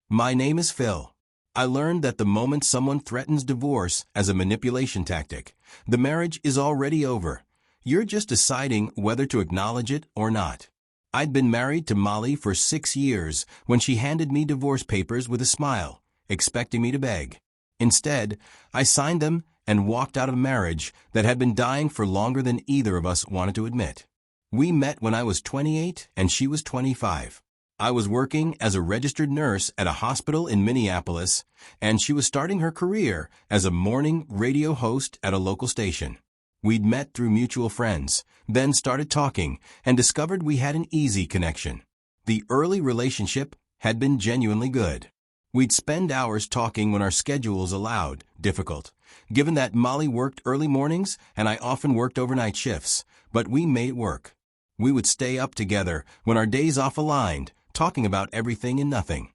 My name is Phil. I learned that the moment someone threatens divorce as a manipulation tactic, the marriage is already over. You're just deciding whether to acknowledge it or not. I'd been married to Molly for 6 years when she handed me divorce papers with a smile, expecting me to beg. Instead, I signed them and walked out of a marriage that had been dying for longer than either of us wanted to admit. We met when I was 28 and she was 25. I was working as a registered nurse at a hospital in Minneapolis, and she was starting her career as a morning radio host at a local station. We'd met through mutual friends, then started talking, and discovered we had an easy connection. The early relationship had been genuinely good. We'd spend hours talking when our schedules allowed, difficult, given that Molly worked early mornings and I often worked overnight shifts, but we made it work. We would stay up together when our days off aligned, talking about everything and nothing.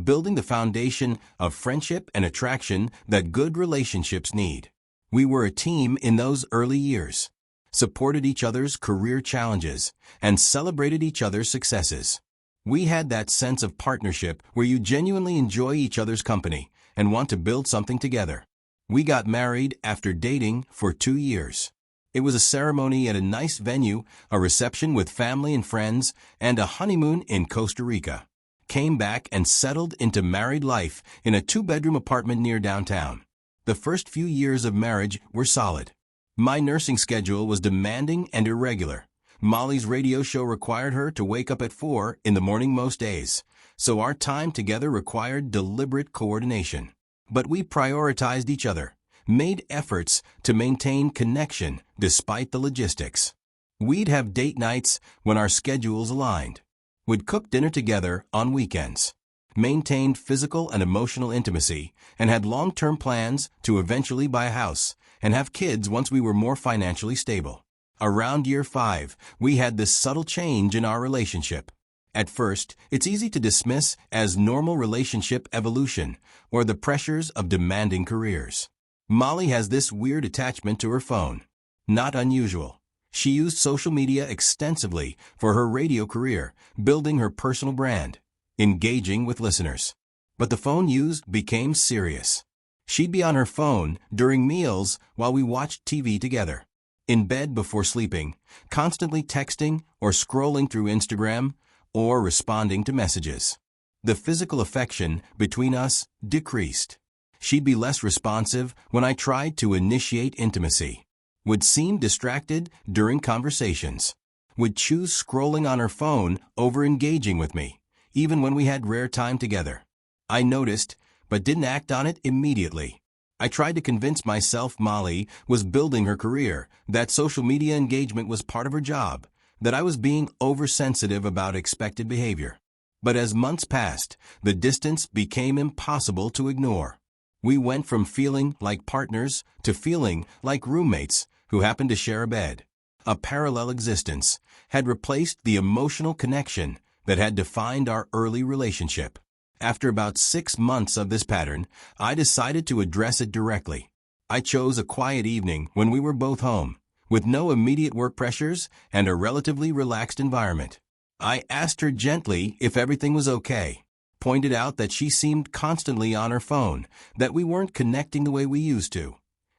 Building the foundation of friendship and attraction that good relationships need. We were a team in those early years, supported each other's career challenges, and celebrated each other's successes. We had that sense of partnership where you genuinely enjoy each other's company and want to build something together. We got married after dating for 2 years. It was a ceremony at a nice venue, a reception with family and friends, and a honeymoon in Costa Rica. Came back and settled into married life in a 2-bedroom apartment near downtown. The first few years of marriage were solid. My nursing schedule was demanding and irregular. Molly's radio show required her to wake up at 4 in the morning most days, so our time together required deliberate coordination. But we prioritized each other, made efforts to maintain connection despite the logistics. We'd have date nights when our schedules aligned. We'd cook dinner together on weekends, maintained physical and emotional intimacy, and had long-term plans to eventually buy a house and have kids once we were more financially stable. Around year 5, we had this subtle change in our relationship. At first, it's easy to dismiss as normal relationship evolution or the pressures of demanding careers. Molly has this weird attachment to her phone. Not unusual. She used social media extensively for her radio career, building her personal brand, engaging with listeners. But the phone used became serious. She'd be on her phone during meals while we watched TV together, in bed before sleeping, constantly texting or scrolling through Instagram or responding to messages. The physical affection between us decreased. She'd be less responsive when I tried to initiate intimacy, would seem distracted during conversations, would choose scrolling on her phone over engaging with me, even when we had rare time together. I noticed, but didn't act on it immediately. I tried to convince myself Molly was building her career, that social media engagement was part of her job, that I was being oversensitive about expected behavior. But as months passed, the distance became impossible to ignore. We went from feeling like partners to feeling like roommates who happened to share a bed. A parallel existence had replaced the emotional connection that had defined our early relationship. After about 6 months of this pattern, I decided to address it directly. I chose a quiet evening when we were both home, with no immediate work pressures and a relatively relaxed environment. I asked her gently if everything was okay, pointed out that she seemed constantly on her phone, that we weren't connecting the way we used to,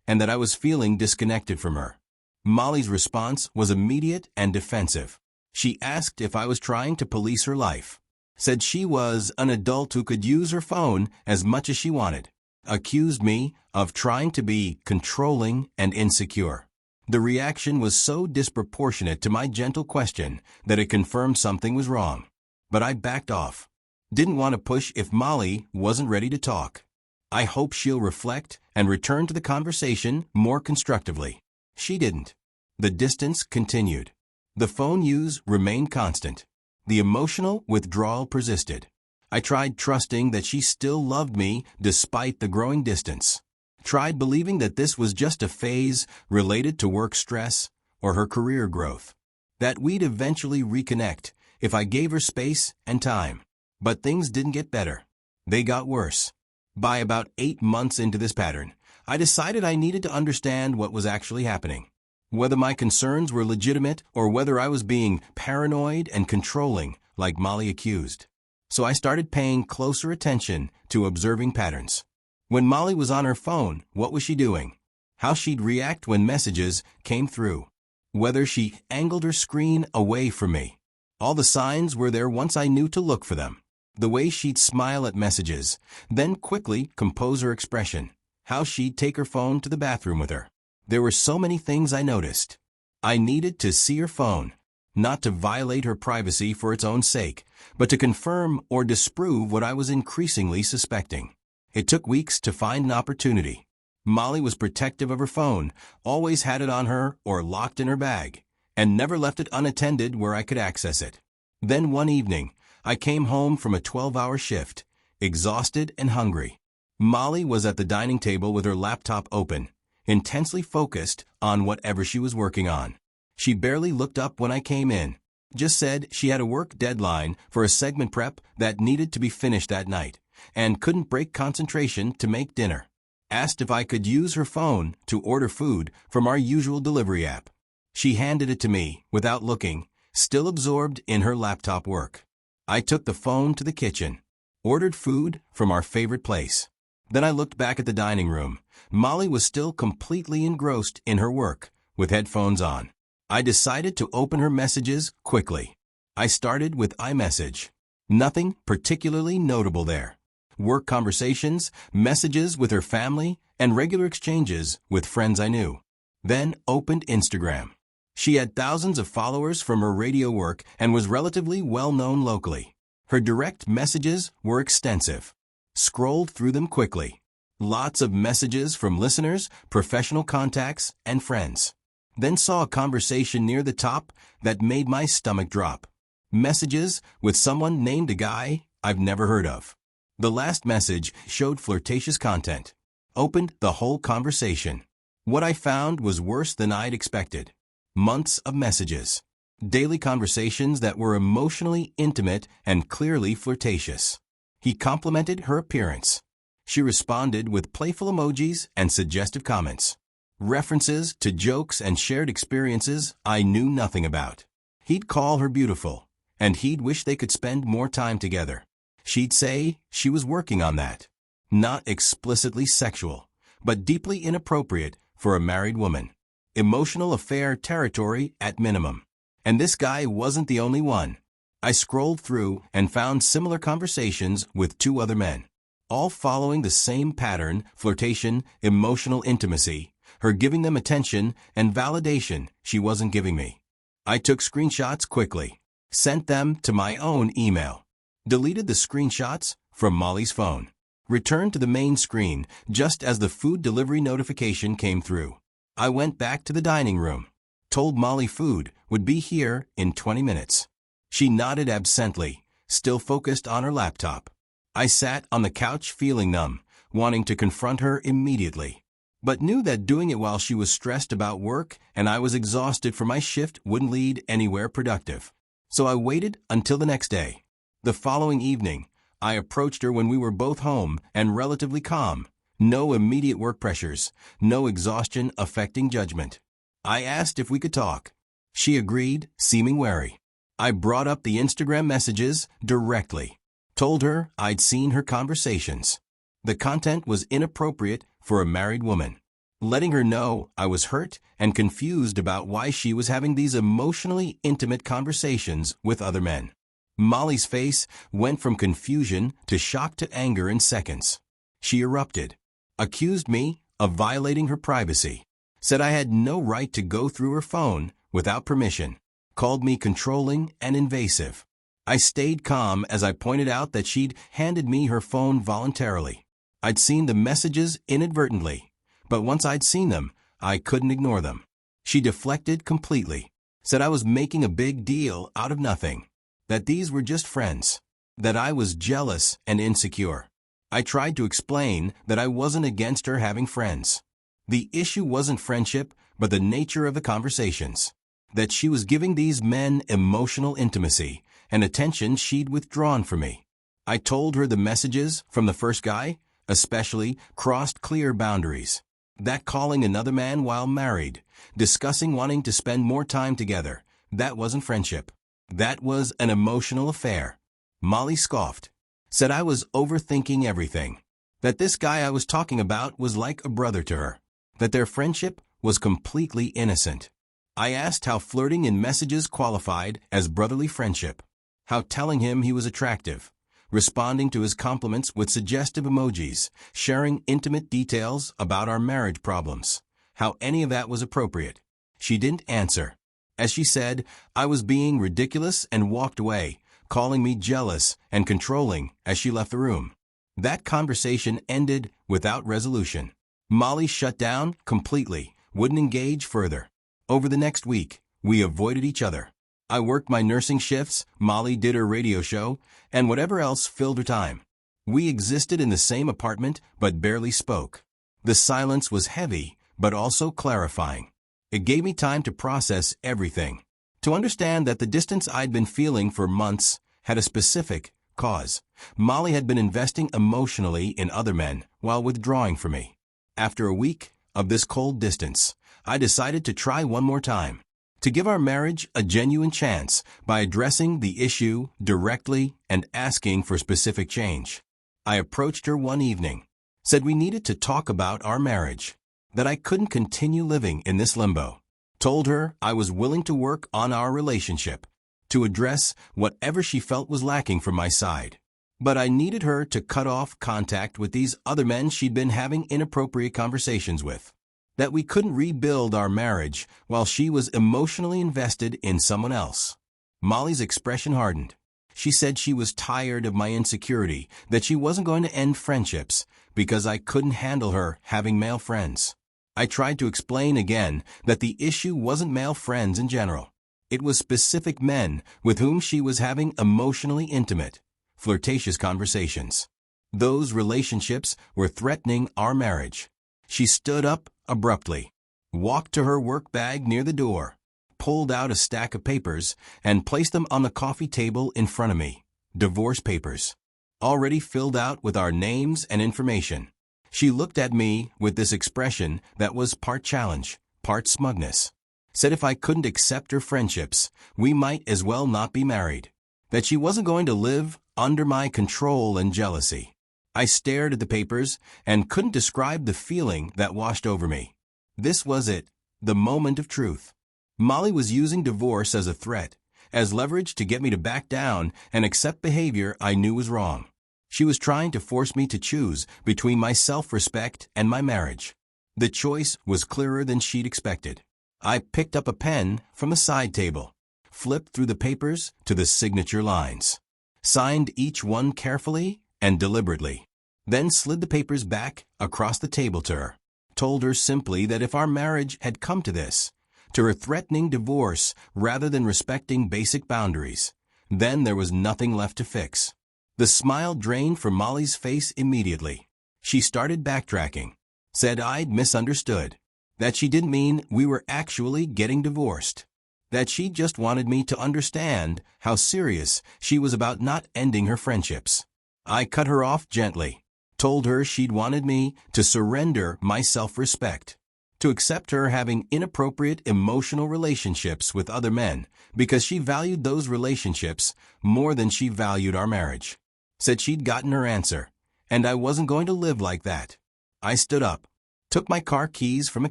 and that I was feeling disconnected from her. Molly's response was immediate and defensive. She asked if I was trying to police her life, said she was an adult who could use her phone as much as she wanted, accused me of trying to be controlling and insecure. The reaction was so disproportionate to my gentle question that it confirmed something was wrong. But I backed off. Didn't want to push if Molly wasn't ready to talk. I hope she'll reflect and return to the conversation more constructively. She didn't. The distance continued. The phone use remained constant. The emotional withdrawal persisted. I tried trusting that she still loved me despite the growing distance. Tried believing that this was just a phase related to work stress or her career growth. That we'd eventually reconnect if I gave her space and time. But things didn't get better. They got worse. By about 8 months into this pattern, I decided I needed to understand what was actually happening. Whether my concerns were legitimate or whether I was being paranoid and controlling, like Molly accused. So I started paying closer attention to observing patterns. When Molly was on her phone, what was she doing? How she'd react when messages came through. Whether she angled her screen away from me. All the signs were there once I knew to look for them. The way she'd smile at messages, then quickly compose her expression. How she'd take her phone to the bathroom with her. There were so many things I noticed. I needed to see her phone. Not to violate her privacy for its own sake, but to confirm or disprove what I was increasingly suspecting. It took weeks to find an opportunity. Molly was protective of her phone, always had it on her or locked in her bag, and never left it unattended where I could access it. Then one evening, I came home from a 12-hour shift, exhausted and hungry. Molly was at the dining table with her laptop open, intensely focused on whatever she was working on. She barely looked up when I came in, just said she had a work deadline for a segment prep that needed to be finished that night, and couldn't break concentration to make dinner. Asked if I could use her phone to order food from our usual delivery app. She handed it to me without looking, still absorbed in her laptop work. I took the phone to the kitchen, ordered food from our favorite place. Then I looked back at the dining room. Molly was still completely engrossed in her work, with headphones on. I decided to open her messages quickly. I started with iMessage. Nothing particularly notable there. Work conversations, messages with her family, and regular exchanges with friends I knew. Then opened Instagram. She had thousands of followers from her radio work and was relatively well-known locally. Her direct messages were extensive. Scrolled through them quickly. Lots of messages from listeners, professional contacts, and friends. Then saw a conversation near the top that made my stomach drop. Messages with someone named a guy I've never heard of. The last message showed flirtatious content. Opened the whole conversation. What I found was worse than I'd expected. Months of messages. Daily conversations that were emotionally intimate and clearly flirtatious. He complimented her appearance. She responded with playful emojis and suggestive comments. References to jokes and shared experiences I knew nothing about. He'd call her beautiful, and he'd wish they could spend more time together. She'd say she was working on that. Not explicitly sexual, but deeply inappropriate for a married woman. Emotional affair territory at minimum. And this guy wasn't the only one. I scrolled through and found similar conversations with 2 other men. All following the same pattern: flirtation, emotional intimacy, her giving them attention and validation she wasn't giving me. I took screenshots quickly, sent them to my own email, deleted the screenshots from Molly's phone, returned to the main screen just as the food delivery notification came through. I went back to the dining room, told Molly food would be here in 20 minutes. She nodded absently, still focused on her laptop. I sat on the couch feeling numb, wanting to confront her immediately, but knew that doing it while she was stressed about work and I was exhausted from my shift wouldn't lead anywhere productive. So I waited until the next day. The following evening, I approached her when we were both home and relatively calm. No immediate work pressures, no exhaustion affecting judgment. I asked if we could talk. She agreed, seeming wary. I brought up the Instagram messages directly. Told her I'd seen her conversations. The content was inappropriate for a married woman. Letting her know I was hurt and confused about why she was having these emotionally intimate conversations with other men. Molly's face went from confusion to shock to anger in seconds. She erupted. Accused me of violating her privacy. Said I had no right to go through her phone without permission. Called me controlling and invasive. I stayed calm as I pointed out that she'd handed me her phone voluntarily. I'd seen the messages inadvertently, but once I'd seen them, I couldn't ignore them. She deflected completely. Said I was making a big deal out of nothing. That these were just friends. That I was jealous and insecure. I tried to explain that I wasn't against her having friends. The issue wasn't friendship, but the nature of the conversations. That she was giving these men emotional intimacy and attention she'd withdrawn from me. I told her the messages from the first guy, especially, crossed clear boundaries. That calling another man while married, discussing wanting to spend more time together, that wasn't friendship. That was an emotional affair. Molly scoffed, said I was overthinking everything, that this guy I was talking about was like a brother to her, that their friendship was completely innocent. I asked how flirting in messages qualified as brotherly friendship, how telling him he was attractive, responding to his compliments with suggestive emojis, sharing intimate details about our marriage problems, how any of that was appropriate. She didn't answer. As she said, I was being ridiculous and walked away, calling me jealous and controlling as she left the room. That conversation ended without resolution. Molly shut down completely, wouldn't engage further. Over the next week, we avoided each other. I worked my nursing shifts, Molly did her radio show, and whatever else filled her time. We existed in the same apartment but barely spoke. The silence was heavy, but also clarifying. It gave me time to process everything, to understand that the distance I'd been feeling for months had a specific cause. Molly had been investing emotionally in other men while withdrawing from me. After a week of this cold distance, I decided to try one more time, to give our marriage a genuine chance by addressing the issue directly and asking for specific change. I approached her one evening, said we needed to talk about our marriage, that I couldn't continue living in this limbo. Told her I was willing to work on our relationship, to address whatever she felt was lacking from my side. But I needed her to cut off contact with these other men she'd been having inappropriate conversations with. That we couldn't rebuild our marriage while she was emotionally invested in someone else. Molly's expression hardened. She said she was tired of my insecurity, that she wasn't going to end friendships because I couldn't handle her having male friends. I tried to explain again that the issue wasn't male friends in general. It was specific men with whom she was having emotionally intimate, flirtatious conversations. Those relationships were threatening our marriage. She stood up abruptly, walked to her work bag near the door, pulled out a stack of papers, and placed them on the coffee table in front of me. Divorce papers, already filled out with our names and information. She looked at me with this expression that was part challenge, part smugness. Said if I couldn't accept her friendships, we might as well not be married. That she wasn't going to live under my control and jealousy. I stared at the papers and couldn't describe the feeling that washed over me. This was it, the moment of truth. Molly was using divorce as a threat, as leverage to get me to back down and accept behavior I knew was wrong. She was trying to force me to choose between my self-respect and my marriage. The choice was clearer than she'd expected. I picked up a pen from the side table, flipped through the papers to the signature lines, signed each one carefully and deliberately, then slid the papers back across the table to her, told her simply that if our marriage had come to this, to her threatening divorce rather than respecting basic boundaries, then there was nothing left to fix. The smile drained from Molly's face immediately. She started backtracking, said I'd misunderstood, that she didn't mean we were actually getting divorced, that she just wanted me to understand how serious she was about not ending her friendships. I cut her off gently, told her she'd wanted me to surrender my self-respect, to accept her having inappropriate emotional relationships with other men because she valued those relationships more than she valued our marriage. Said she'd gotten her answer, and I wasn't going to live like that. I stood up, took my car keys from a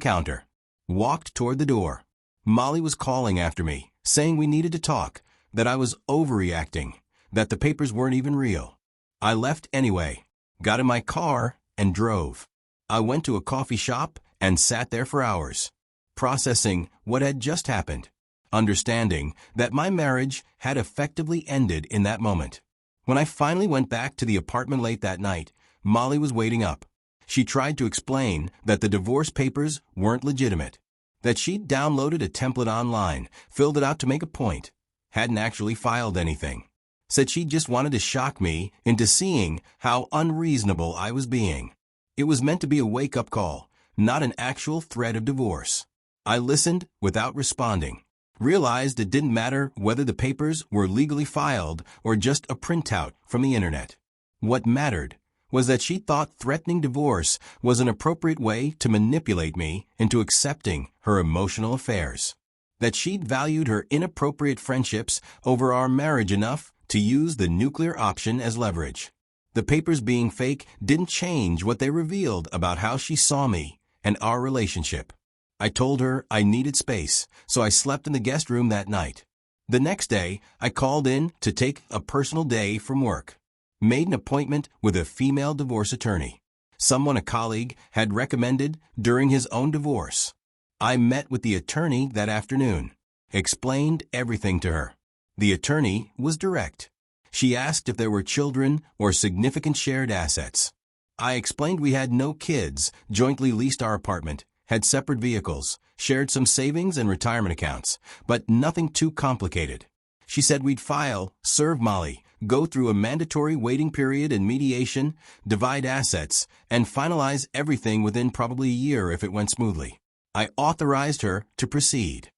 counter, walked toward the door. Molly was calling after me, saying we needed to talk, that I was overreacting, that the papers weren't even real. I left anyway, got in my car, and drove. I went to a coffee shop and sat there for hours, processing what had just happened, understanding that my marriage had effectively ended in that moment. When I finally went back to the apartment late that night, Molly was waiting up. She tried to explain that the divorce papers weren't legitimate, that she'd downloaded a template online, filled it out to make a point, hadn't actually filed anything. Said she just wanted to shock me into seeing how unreasonable I was being. It was meant to be a wake-up call, not an actual threat of divorce. I listened without responding, realized it didn't matter whether the papers were legally filed or just a printout from the internet. What mattered was that she thought threatening divorce was an appropriate way to manipulate me into accepting her emotional affairs, that she'd valued her inappropriate friendships over our marriage enough to use the nuclear option as leverage. The papers being fake didn't change what they revealed about how she saw me and our relationship. I told her I needed space, so I slept in the guest room that night. The next day, I called in to take a personal day from work. Made an appointment with a female divorce attorney, someone a colleague had recommended during his own divorce. I met with the attorney that afternoon, explained everything to her. The attorney was direct. She asked if there were children or significant shared assets. I explained we had no kids, jointly leased our apartment, had separate vehicles, shared some savings and retirement accounts, but nothing too complicated. She said we'd file, serve Molly, go through a mandatory waiting period and mediation, divide assets, and finalize everything within probably a year if it went smoothly. I authorized her to proceed.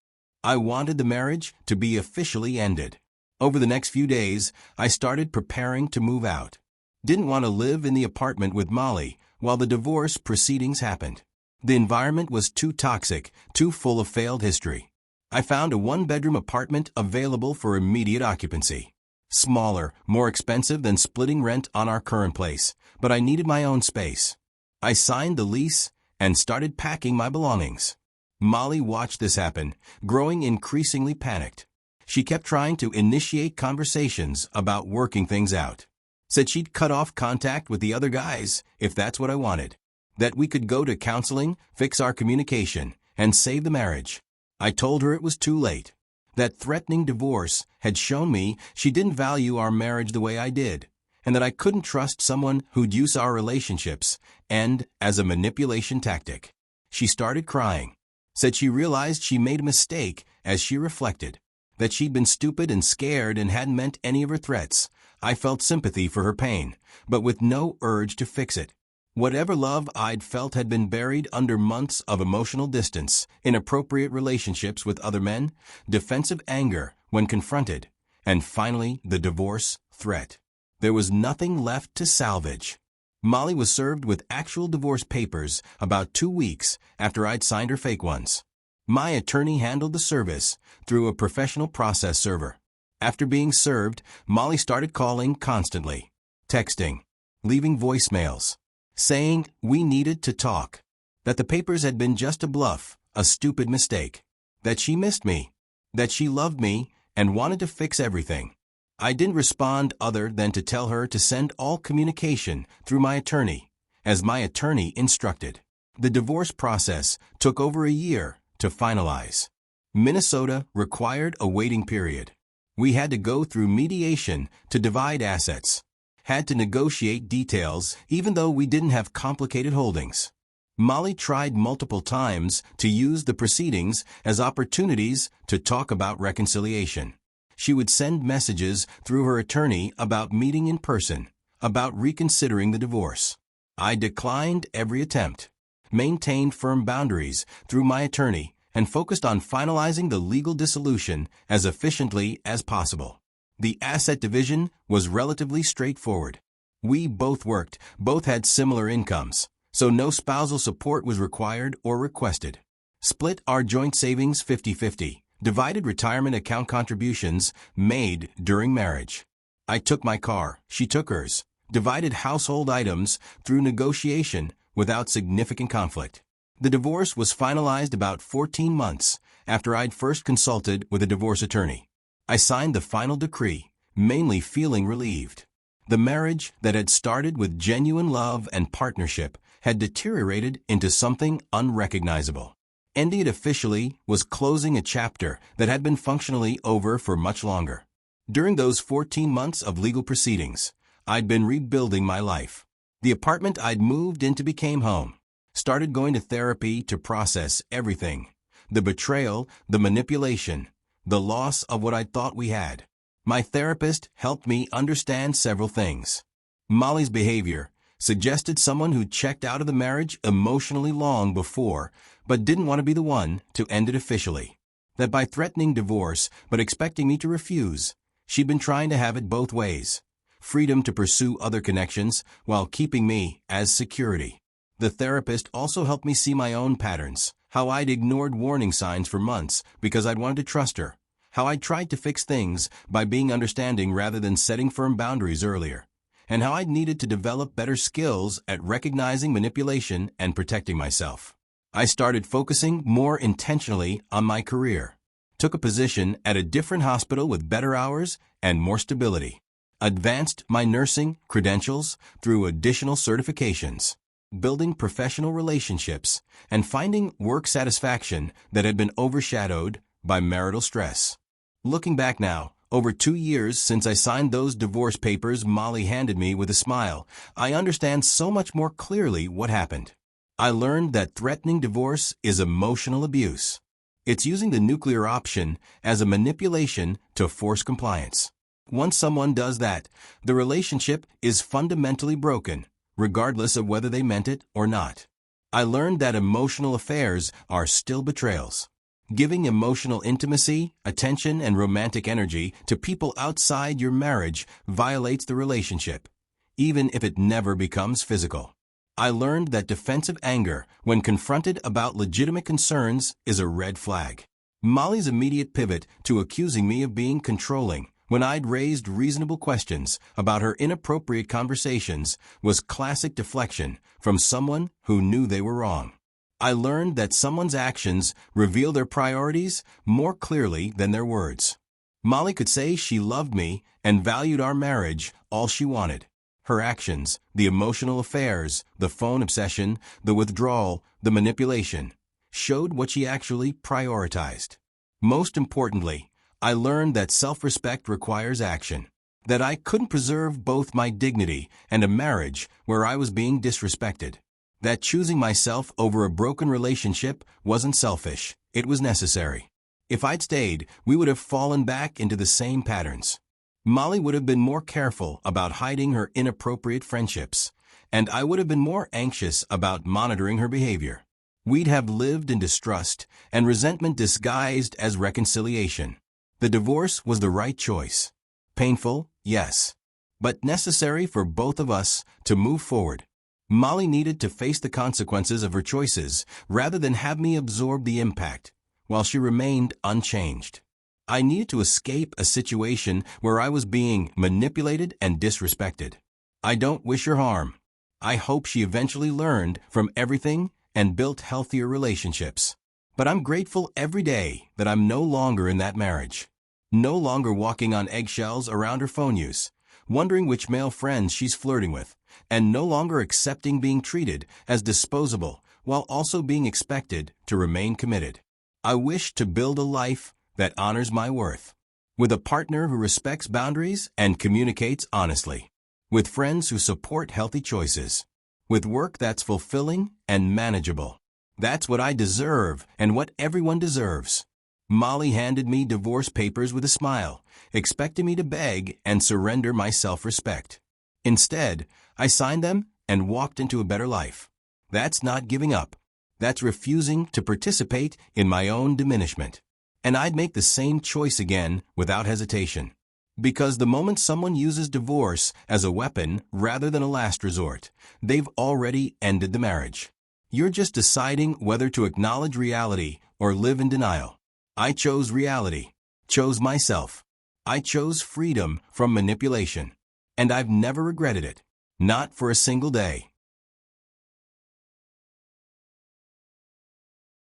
I wanted the marriage to be officially ended. Over the next few days, I started preparing to move out. Didn't want to live in the apartment with Molly while the divorce proceedings happened. The environment was too toxic, too full of failed history. I found a one-bedroom apartment available for immediate occupancy. Smaller, more expensive than splitting rent on our current place, but I needed my own space. I signed the lease and started packing my belongings. Molly watched this happen, growing increasingly panicked. She kept trying to initiate conversations about working things out. Said she'd cut off contact with the other guys if that's what I wanted. That we could go to counseling, fix our communication, and save the marriage. I told her it was too late. That threatening divorce had shown me she didn't value our marriage the way I did, and that I couldn't trust someone who'd use our relationships and as a manipulation tactic. She started crying. Said she realized she made a mistake as she reflected. That she'd been stupid and scared and hadn't meant any of her threats. I felt sympathy for her pain, but with no urge to fix it. Whatever love I'd felt had been buried under months of emotional distance, inappropriate relationships with other men, defensive anger when confronted, and finally the divorce threat. There was nothing left to salvage. Molly was served with actual divorce papers about 2 weeks after I'd signed her fake ones. My attorney handled the service through a professional process server. After being served, Molly started calling constantly, texting, leaving voicemails, saying we needed to talk, that the papers had been just a bluff, a stupid mistake, that she missed me, that she loved me and wanted to fix everything. I didn't respond other than to tell her to send all communication through my attorney, as my attorney instructed. The divorce process took over a year to finalize. Minnesota required a waiting period. We had to go through mediation to divide assets. Had to negotiate details even though we didn't have complicated holdings. Molly tried multiple times to use the proceedings as opportunities to talk about reconciliation. She would send messages through her attorney about meeting in person, about reconsidering the divorce. I declined every attempt, maintained firm boundaries through my attorney, and focused on finalizing the legal dissolution as efficiently as possible. The asset division was relatively straightforward. We both worked, both had similar incomes, so no spousal support was required or requested. Split our joint savings 50-50, divided retirement account contributions made during marriage. I took my car, she took hers, divided household items through negotiation without significant conflict. The divorce was finalized about 14 months after I'd first consulted with a divorce attorney. I signed the final decree, mainly feeling relieved. The marriage that had started with genuine love and partnership had deteriorated into something unrecognizable. Ending it officially was closing a chapter that had been functionally over for much longer. During those 14 months of legal proceedings, I'd been rebuilding my life. The apartment I'd moved into became home. Started going to therapy to process everything. The betrayal, the manipulation, the loss of what I thought we had. My therapist helped me understand several things. Molly's behavior suggested someone who checked out of the marriage emotionally long before, but didn't want to be the one to end it officially. That by threatening divorce but expecting me to refuse, she'd been trying to have it both ways. Freedom to pursue other connections while keeping me as security. The therapist also helped me see my own patterns, how I'd ignored warning signs for months because I'd wanted to trust her, how I tried to fix things by being understanding rather than setting firm boundaries earlier, and how I needed to develop better skills at recognizing manipulation and protecting myself. I started focusing more intentionally on my career, took a position at a different hospital with better hours and more stability, advanced my nursing credentials through additional certifications, building professional relationships, and finding work satisfaction that had been overshadowed by marital stress. Looking back now, over 2 years since I signed those divorce papers Molly handed me with a smile, I understand so much more clearly what happened. I learned that threatening divorce is emotional abuse. It's using the nuclear option as a manipulation to force compliance. Once someone does that, the relationship is fundamentally broken, regardless of whether they meant it or not. I learned that emotional affairs are still betrayals. Giving emotional intimacy, attention, and romantic energy to people outside your marriage violates the relationship, even if it never becomes physical. I learned that defensive anger, when confronted about legitimate concerns, is a red flag. Molly's immediate pivot to accusing me of being controlling when I'd raised reasonable questions about her inappropriate conversations was classic deflection from someone who knew they were wrong. I learned that someone's actions reveal their priorities more clearly than their words. Molly could say she loved me and valued our marriage all she wanted. Her actions, the emotional affairs, the phone obsession, the withdrawal, the manipulation, showed what she actually prioritized. Most importantly, I learned that self-respect requires action, that I couldn't preserve both my dignity and a marriage where I was being disrespected, that choosing myself over a broken relationship wasn't selfish, it was necessary. If I'd stayed, we would have fallen back into the same patterns. Molly would have been more careful about hiding her inappropriate friendships, and I would have been more anxious about monitoring her behavior. We'd have lived in distrust and resentment disguised as reconciliation. The divorce was the right choice. Painful, yes, but necessary for both of us to move forward. Molly needed to face the consequences of her choices rather than have me absorb the impact, while she remained unchanged. I needed to escape a situation where I was being manipulated and disrespected. I don't wish her harm. I hope she eventually learned from everything and built healthier relationships. But I'm grateful every day that I'm no longer in that marriage. No longer walking on eggshells around her phone use, wondering which male friends she's flirting with, and no longer accepting being treated as disposable while also being expected to remain committed. I wish to build a life that honors my worth, with a partner who respects boundaries and communicates honestly, with friends who support healthy choices, with work that's fulfilling and manageable. That's what I deserve and what everyone deserves. Molly handed me divorce papers with a smile, expecting me to beg and surrender my self-respect. Instead, I signed them and walked into a better life. That's not giving up. That's refusing to participate in my own diminishment. And I'd make the same choice again without hesitation. Because the moment someone uses divorce as a weapon rather than a last resort, they've already ended the marriage. You're just deciding whether to acknowledge reality or live in denial. I chose reality, chose myself. I chose freedom from manipulation. And I've never regretted it. Not for a single day.